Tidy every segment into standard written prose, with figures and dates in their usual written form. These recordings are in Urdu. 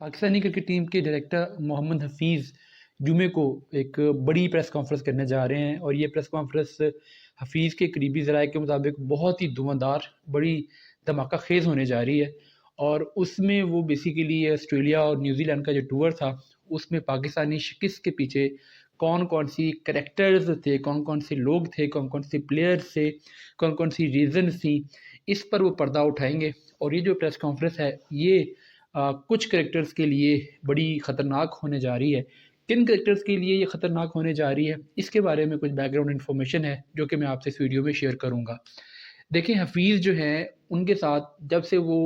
پاکستانی کرکٹ ٹیم کے ڈائریکٹر محمد حفیظ جمعے کو ایک بڑی پریس کانفرنس کرنے جا رہے ہیں، اور یہ پریس کانفرنس حفیظ کے قریبی ذرائع کے مطابق بہت ہی دھواں بڑی دھماکہ خیز ہونے جا رہی ہے۔ اور اس میں وہ بیسیکلی آسٹریلیا اور نیوزی لینڈ کا جو ٹور تھا، اس میں پاکستانی شکست کے پیچھے کون کون سی کریکٹرز تھے، کون کون سے لوگ تھے، کون کون سے پلیئرز تھے، کون کون سی ریزنز تھیں، اس پر وہ پردہ اٹھائیں گے۔ اور یہ جو پریس کانفرنس ہے یہ کچھ کریکٹرز کے لیے بڑی خطرناک ہونے جا رہی ہے۔ کن کریکٹرز کے لیے یہ خطرناک ہونے جا رہی ہے، اس کے بارے میں کچھ بیک گراؤنڈ انفارمیشن ہے جو کہ میں آپ سے اس ویڈیو میں شیئر کروں گا۔ دیکھیں، حفیظ جو ہیں ان کے ساتھ جب سے وہ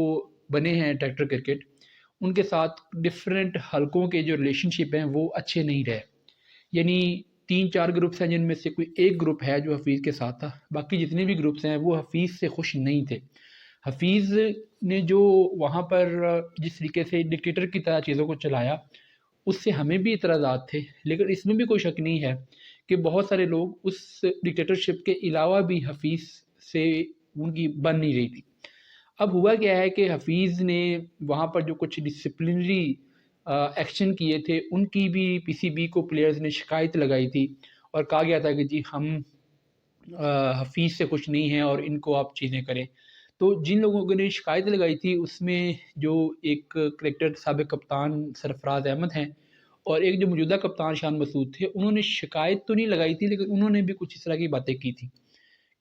بنے ہیں ڈائریکٹر کرکٹ، ان کے ساتھ ڈفرینٹ حلقوں کے جو ریلیشن شپ ہیں وہ اچھے نہیں رہے۔ یعنی 3-4 گروپس ہیں جن میں سے کوئی ایک گروپ ہے جو حفیظ کے ساتھ تھا، باقی جتنے بھی گروپس ہیں وہ حفیظ سے خوش نہیں تھے۔ حفیظ نے جو وہاں پر جس طریقے سے ڈکٹیٹر کی طرح چیزوں کو چلایا، اس سے ہمیں بھی اعتراضات تھے، لیکن اس میں بھی کوئی شک نہیں ہے کہ بہت سارے لوگ اس ڈکٹیٹرشپ کے علاوہ بھی حفیظ سے ان کی بن نہیں رہی تھی۔ اب ہوا کیا ہے کہ حفیظ نے وہاں پر جو کچھ ڈسپلنری ایکشن کیے تھے، ان کی بھی پی سی بی کو پلیئرز نے شکایت لگائی تھی، اور کہا گیا تھا کہ جی ہم حفیظ سے خوش نہیں ہیں اور ان کو آپ چیزیں کریں۔ تو جن لوگوں نے شکایت لگائی تھی اس میں جو ایک کریکٹر سابق کپتان سرفراز احمد ہیں، اور ایک جو موجودہ کپتان شان مسعود تھے، انہوں نے شکایت تو نہیں لگائی تھی، لیکن انہوں نے بھی کچھ اس طرح کی باتیں کی تھیں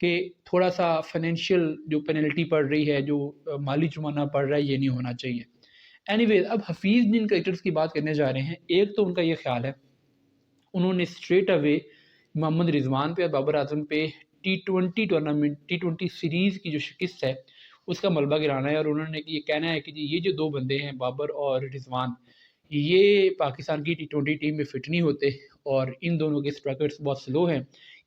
کہ تھوڑا سا فائنینشیل جو پینلٹی پڑ رہی ہے، جو مالی جرمانہ پڑ رہا ہے، یہ نہیں ہونا چاہیے۔ اینی ویز، اب حفیظ جن کریکٹرز کی بات کرنے جا رہے ہیں، ایک تو ان کا یہ خیال ہے، انہوں نے اسٹریٹ اوے محمد رضوان پہ اور بابر اعظم پہ T20 سیریز کی جو شکست ہے اس کا ملبہ گرانا ہے، اور انہوں نے یہ کہنا ہے کہ جی یہ جو دو بندے ہیں بابر اور رضوان، یہ پاکستان کی T20 ٹیم میں فٹ نہیں ہوتے، اور ان دونوں کے اسٹرائکرز بہت سلو ہیں،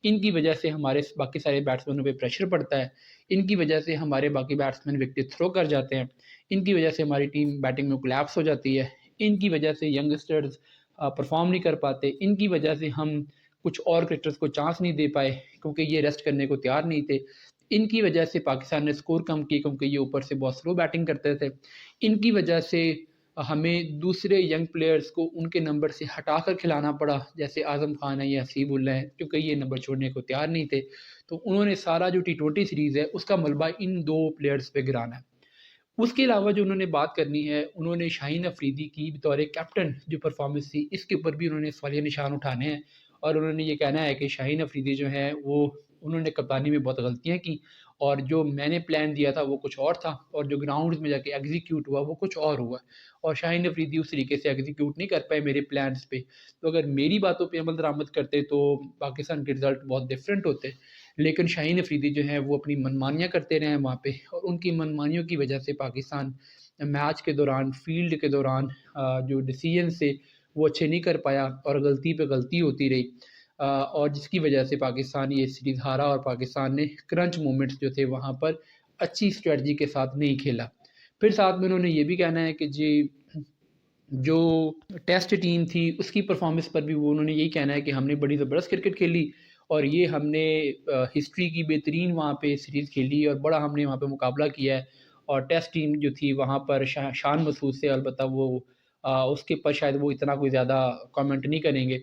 ان کی وجہ سے ہمارے باقی سارے بیٹسمینوں پہ پریشر پڑتا ہے، ان کی وجہ سے ہمارے باقی بیٹسمین وکٹیں تھرو کر جاتے ہیں، ان کی وجہ سے ہماری ٹیم بیٹنگ میں کولیپس ہو جاتی ہے، ان کی وجہ سے ینگسٹرز پرفارم نہیں کر پاتے، ان کی وجہ سے ہم کچھ اور کرکٹرز کو چانس نہیں دے پائے کیونکہ یہ ریسٹ کرنے کو تیار نہیں تھے، ان کی وجہ سے پاکستان نے سکور کم کی کیونکہ یہ اوپر سے بہت سلو بیٹنگ کرتے تھے، ان کی وجہ سے ہمیں دوسرے ینگ پلیئرز کو ان کے نمبر سے ہٹا کر کھلانا پڑا، جیسے اعظم خان ہے یا حسیب اللہ ہے، کیونکہ یہ نمبر چھوڑنے کو تیار نہیں تھے۔ تو انہوں نے سارا جو T20 سیریز ہے اس کا ملبہ ان دو پلیئرز پہ گرانا ہے۔ اس کے علاوہ جو انہوں نے بات کرنی ہے، انہوں نے شاہین افریدی کی بطور کیپٹن جو پرفارمنس تھی اس کے اوپر بھی انہوں نے سوالیہ نشان اٹھانے ہیں، اور انہوں نے یہ کہنا ہے کہ شاہین افریدی جو ہے وہ انہوں نے کپتانی میں بہت غلطیاں کی، اور جو میں نے پلان دیا تھا وہ کچھ اور تھا، اور جو گراؤنڈز میں جا کے ایگزیکیوٹ ہوا وہ کچھ اور ہوا، اور شاہین افریدی اس طریقے سے ایگزیکیوٹ نہیں کر پائے میرے پلانز پہ۔ تو اگر میری باتوں پہ عمل درآمد کرتے تو پاکستان کے رزلٹ بہت ڈفرینٹ ہوتے، لیکن شاہین افریدی جو ہے وہ اپنی منمانیاں کرتے رہے ہیں وہاں پہ، اور ان کی منمانیوں کی وجہ سے پاکستان میچ کے دوران، فیلڈ کے دوران جو ڈیسیژن سے وہ اچھے نہیں کر پایا، اور غلطی پہ غلطی ہوتی رہی، اور جس کی وجہ سے پاکستان یہ سیریز ہارا، اور پاکستان نے کرنچ مومنٹس جو تھے وہاں پر اچھی اسٹریٹجی کے ساتھ نہیں کھیلا۔ پھر ساتھ میں انہوں نے یہ بھی کہنا ہے کہ جی جو ٹیسٹ ٹیم تھی اس کی پرفارمنس پر بھی وہ انہوں نے یہی کہنا ہے کہ ہم نے بڑی زبردست کرکٹ کھیلی، اور یہ ہم نے ہسٹری کی بہترین وہاں پہ سیریز کھیلی، اور بڑا ہم نے وہاں پہ مقابلہ کیا ہے، اور ٹیسٹ ٹیم جو تھی وہاں پر شان مسعود سے البتہ وہ اس کے پر شاید وہ اتنا کوئی زیادہ کامنٹ نہیں کریں گے۔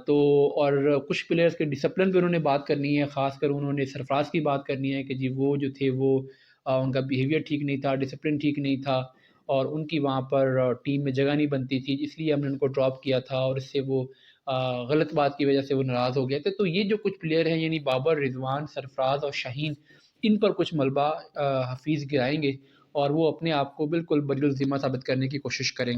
تو اور کچھ پلیئرز کے ڈسپلن پہ انہوں نے بات کرنی ہے، خاص کر انہوں نے سرفراز کی بات کرنی ہے کہ جی وہ جو تھے وہ ان کا بیہیویئر ٹھیک نہیں تھا، ڈسپلن ٹھیک نہیں تھا، اور ان کی وہاں پر ٹیم میں جگہ نہیں بنتی تھی، اس لیے ہم نے ان کو ڈراپ کیا تھا، اور اس سے وہ غلط بات کی وجہ سے وہ ناراض ہو گئے تھے۔ تو یہ جو کچھ پلیئر ہیں یعنی بابر، رضوان، سرفراز اور شاہین، ان پر کچھ ملبہ حفیظ گرائیں گے، اور وہ اپنے آپ کو بالکل بری الذمہ ثابت کرنے کی کوشش کریں گے۔